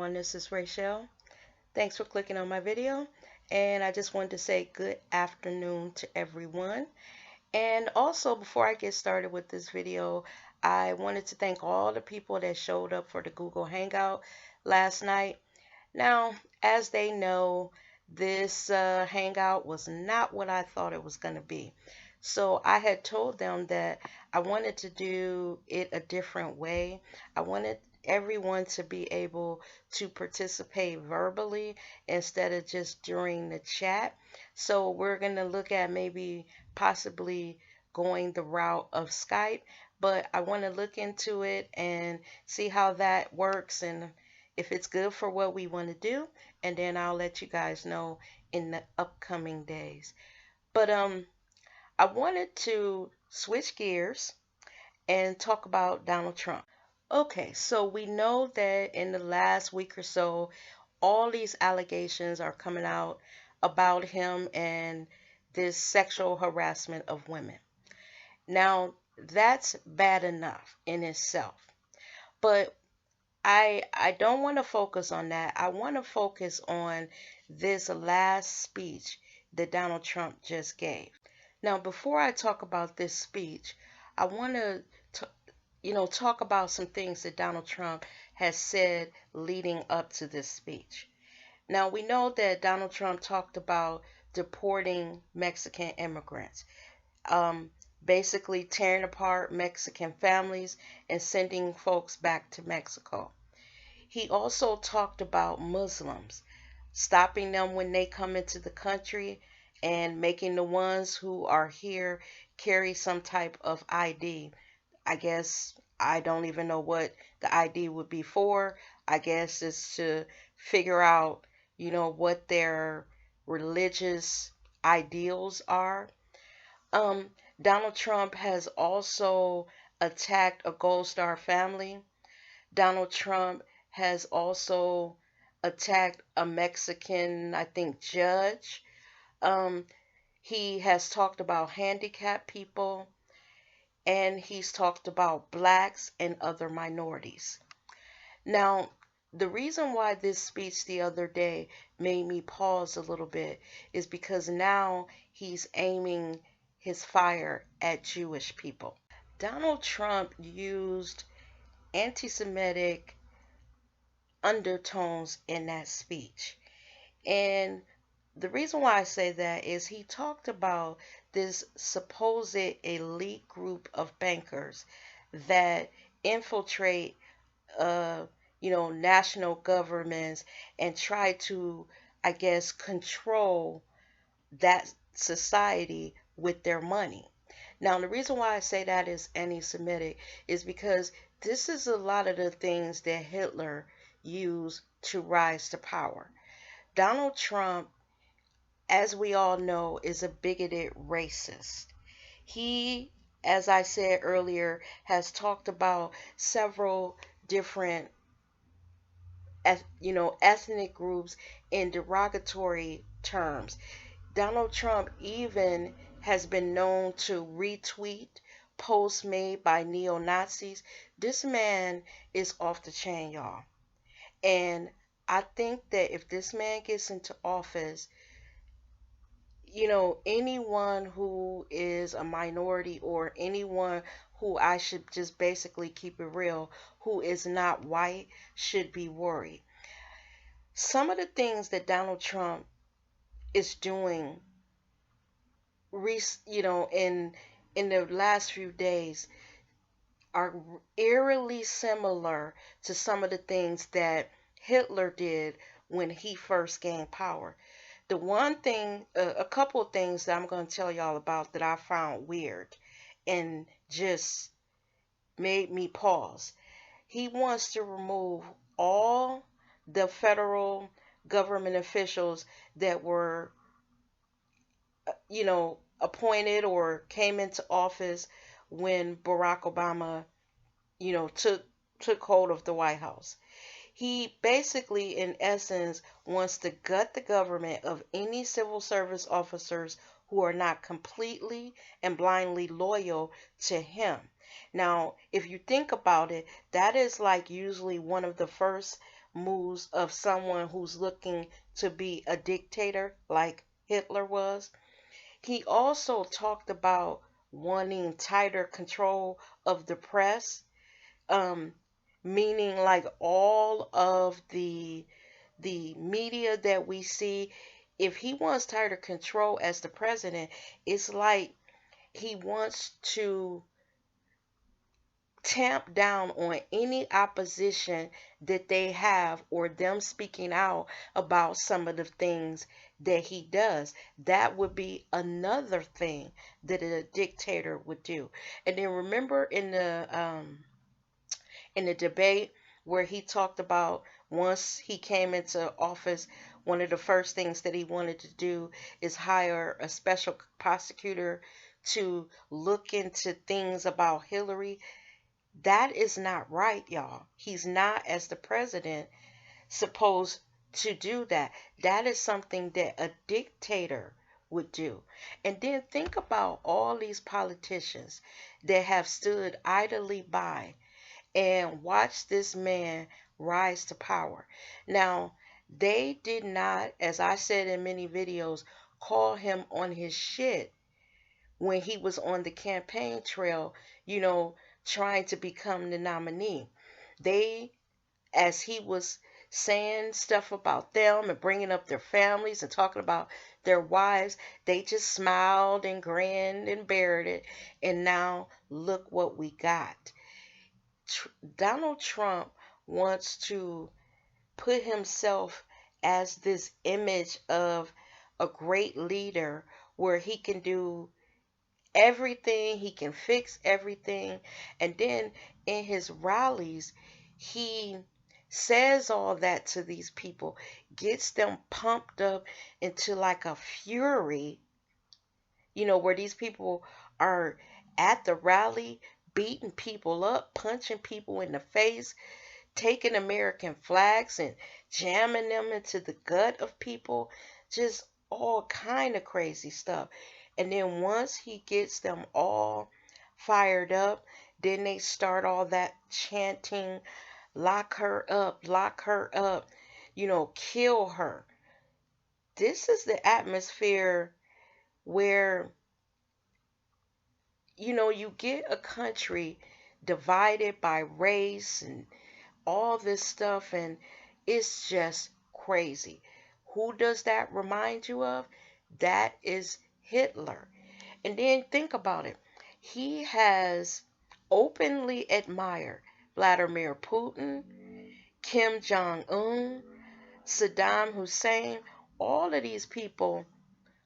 everyone, this is Rachel. Thanks for clicking on my video. And I just wanted to say good afternoon to everyone. And also, before I get started with this video, I wanted to thank all the people that showed up for the Google Hangout last night. Now, as they know, this Hangout was not what I thought it was going to be. So I had told them that I wanted to do it a different way. I wanted everyone to be able to participate verbally instead of just during the chat. So we're going to look at maybe possibly going the route of Skype, but I want to look into it and see how that works and if it's good for what we want to do, and then I'll let you guys know in the upcoming days. But I wanted to switch gears and talk about Donald Trump. Okay, so we know that in the last week or so, all these allegations are coming out about him and this sexual harassment of women. Now, that's bad enough in itself. But I don't want to focus on that. I want to focus on this last speech that Donald Trump just gave. Now, before I talk about this speech, I want to talk about some things that Donald Trump has said leading up to this speech. Now, we know that Donald Trump talked about deporting Mexican immigrants, basically tearing apart Mexican families and sending folks back to Mexico. He also talked about Muslims, stopping them when they come into the country and making the ones who are here carry some type of ID. I guess I don't even know what the ID would be for. I guess it's to figure out, what their religious ideals are. Donald Trump has also attacked a Gold Star family. Donald Trump has also attacked a Mexican, I think, judge. Um, he has talked about handicapped people and he's talked about blacks and other minorities. Now, the reason why this speech the other day made me pause a little bit is because now he's aiming his fire at Jewish people. Donald Trump used anti-Semitic undertones in that speech. And the reason why I say that is he talked about this supposed elite group of bankers that infiltrate, national governments and try to, I guess, control that society with their money. Now, the reason why I say that is anti-Semitic is because this is a lot of the things that Hitler used to rise to power. Donald Trump, as we all know, is a bigoted racist. He, as I said earlier, has talked about several different ethnic groups in derogatory terms. Donald Trump even has been known to retweet posts made by neo-Nazis. This man is off the chain, y'all. And I think that if this man gets into office, anyone who is a minority or anyone who I should just basically keep it real, who is not white, should be worried. Some of the things that Donald Trump is doing, in the last few days are eerily similar to some of the things that Hitler did when he first gained power. The one thing, a couple of things that I'm going to tell y'all about that I found weird and just made me pause. He wants to remove all the federal government officials that were, appointed or came into office when Barack Obama, took hold of the White House. He basically, in essence, wants to gut the government of any civil service officers who are not completely and blindly loyal to him. Now, if you think about it, that is like usually one of the first moves of someone who's looking to be a dictator like Hitler was. He also talked about wanting tighter control of the press, um, meaning like all of the media that we see. If he wants tighter control as the president, it's like he wants to tamp down on any opposition that they have or them speaking out about some of the things that he does. That would be another thing that a dictator would do. And then remember in the debate where he talked about once he came into office, one of the first things that he wanted to do is hire a special prosecutor to look into things about Hillary. That is not right, y'all. He's not, as the president, supposed to do that. That is something that a dictator would do. And then think about all these politicians that have stood idly by and watched this man rise to power. Now, they did not, as I said in many videos, call him on his shit when he was on the campaign trail, trying to become the nominee. They, as he was saying stuff about them and bringing up their families and talking about their wives, they just smiled and grinned and buried it. And now look what we got. Donald Trump wants to put himself as this image of a great leader where he can do everything, he can fix everything. And then in his rallies, he says all that to these people, gets them pumped up into like a fury, where these people are at the rally beating people up, punching people in the face, taking American flags and jamming them into the gut of people, just all kind of crazy stuff. And then once he gets them all fired up, then they start all that chanting, lock her up, kill her. This is the atmosphere where, you get a country divided by race and all this stuff, and it's just crazy. Who does that remind you of? That is Hitler. And then think about it. He has openly admired Vladimir Putin, Kim Jong Un, Saddam Hussein. All of these people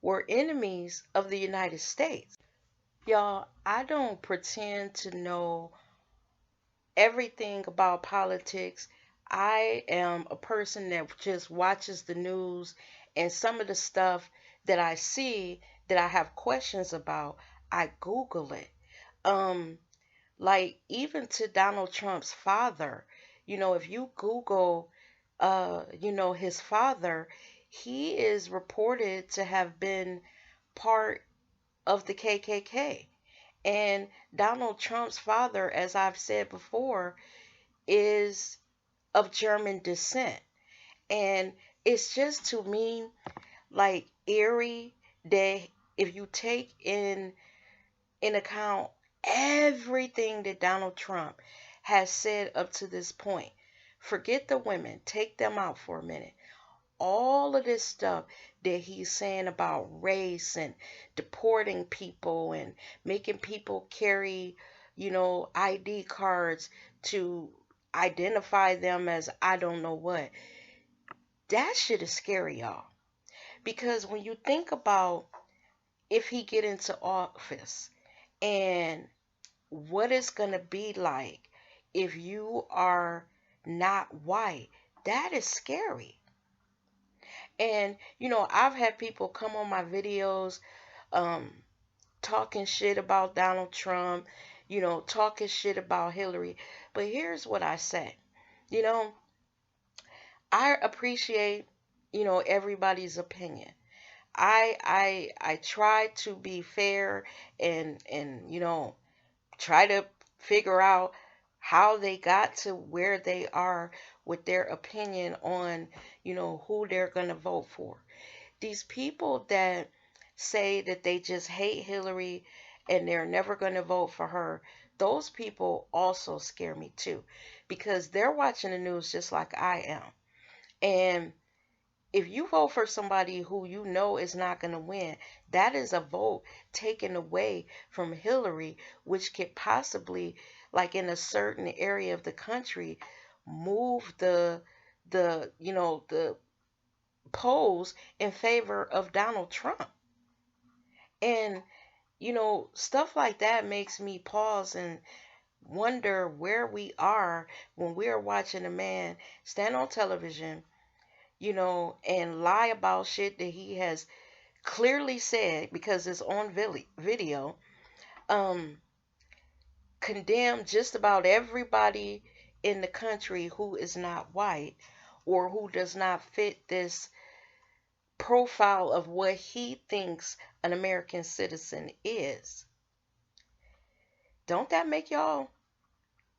were enemies of the United States. Y'all, I don't pretend to know everything about politics. I am a person that just watches the news, and some of the stuff that I see that I have questions about, I Google it. Um, like even to Donald Trump's father, if you Google, his father, he is reported to have been part of the KKK. And Donald Trump's father, as I've said before, is of German descent. And it's just to me like eerie that if you take in account everything that Donald Trump has said up to this point, forget the women, take them out for a minute. All of this stuff that he's saying about race and deporting people and making people carry, ID cards to identify them as I don't know what. That shit is scary, y'all. Because when you think about if he get into office and what it's going to be like if you are not white, that is scary. And, I've had people come on my videos um, talking shit about Donald Trump, talking shit about Hillary. But here's what I say. You know, I appreciate, everybody's opinion. I try to be fair and try to figure out how they got to where they are with their opinion on, who they're going to vote for. These people that say that they just hate Hillary and they're never going to vote for her, those people also scare me too, because they're watching the news just like I am. And if you vote for somebody who you know is not going to win, that is a vote taken away from Hillary, which could possibly, like in a certain area of the country, move the polls in favor of Donald Trump. And stuff like that makes me pause and wonder where we are when we are watching a man stand on television, and lie about shit that he has clearly said because it's on video, um, condemn just about everybody in the country who is not white or who does not fit this profile of what he thinks an American citizen is. Don't that make y'all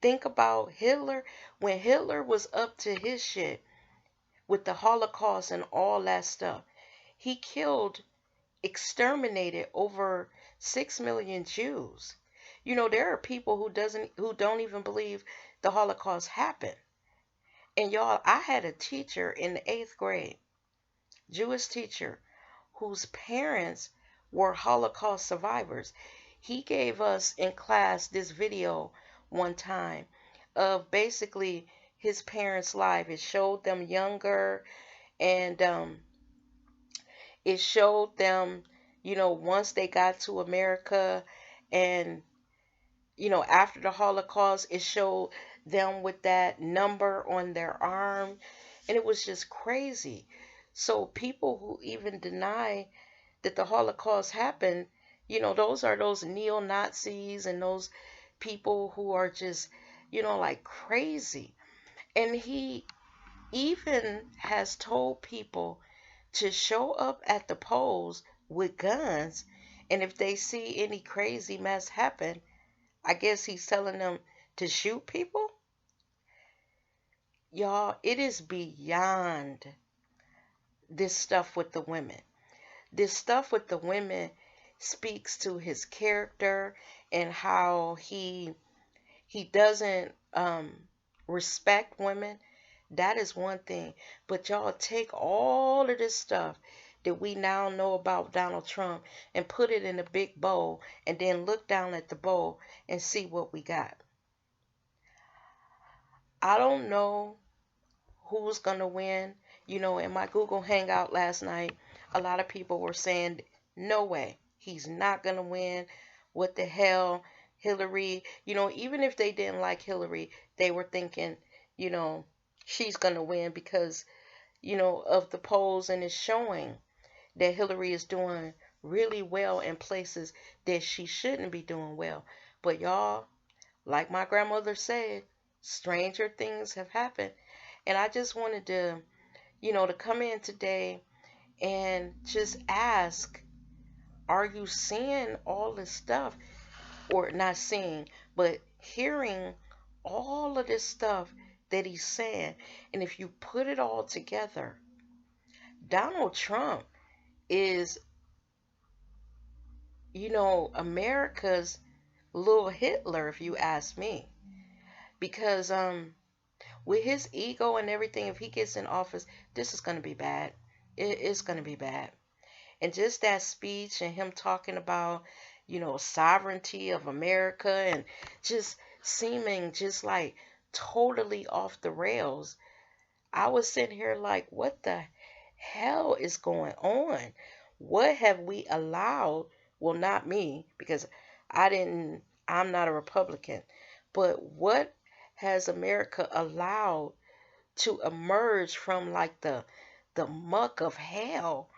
think about Hitler? When Hitler was up to his shit with the Holocaust and all that stuff, he killed, exterminated over 6 million Jews. There are people who don't even believe the Holocaust happened. And y'all, I had a teacher in the 8th grade, Jewish teacher, whose parents were Holocaust survivors. He gave us in class this video one time of basically his parents' life. It showed them younger, and it showed them, once they got to America, and, after the Holocaust, it showed them with that number on their arm. And it was just crazy. So people who even deny that the Holocaust happened, those are those neo-Nazis and those people who are just, like crazy. And he even has told people to show up at the polls with guns, and if they see any crazy mess happen, I guess he's telling them to shoot people. Y'all, it is beyond this stuff with the women. This stuff with the women speaks to his character and how he doesn't respect women. That is one thing. But y'all, take all of this stuff that we now know about Donald Trump and put it in a big bowl, and then look down at the bowl and see what we got. I don't know who's going to win. In my Google Hangout last night, a lot of people were saying, no way, he's not going to win. What the hell? Hillary, even if they didn't like Hillary, they were thinking, you know, she's going to win because, of the polls, and it's showing that Hillary is doing really well in places that she shouldn't be doing well. But y'all, like my grandmother said, stranger things have happened. And I just wanted to come in today and just ask, are you seeing all this stuff? Or not seeing, but hearing all of this stuff that he's saying. And if you put it all together, Donald Trump is, America's little Hitler, if you ask me. Because with his ego and everything, if he gets in office, this is going to be bad. It's going to be bad. And just that speech and him talking about, sovereignty of America, and just seeming just like totally off the rails. I was sitting here like, what the hell is going on? What have we allowed? Well, not me, because I'm not a Republican. But what has America allowed to emerge from like the muck of hell?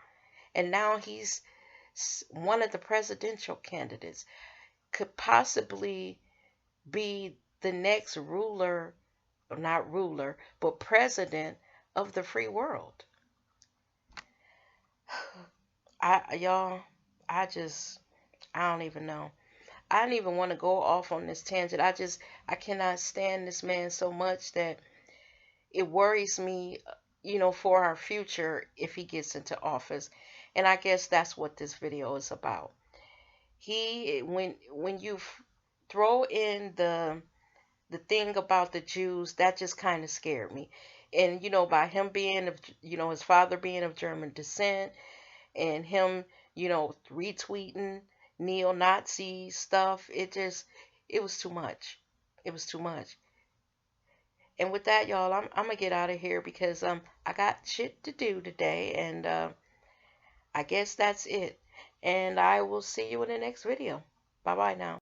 And now he's one of the presidential candidates, could possibly be the next ruler, or not ruler, but president of the free world. Y'all, I don't even know. I don't even want to go off on this tangent. I cannot stand this man so much that it worries me, for our future if he gets into office. And I guess that's what this video is about. When you throw in the thing about the Jews, that just kind of scared me. And by him being of, his father being of German descent, and him, retweeting neo-Nazi stuff, it was too much. It was too much. And with that, y'all, I'm gonna get out of here because I got shit to do today, and I guess that's it. And I will see you in the next video. Bye bye now.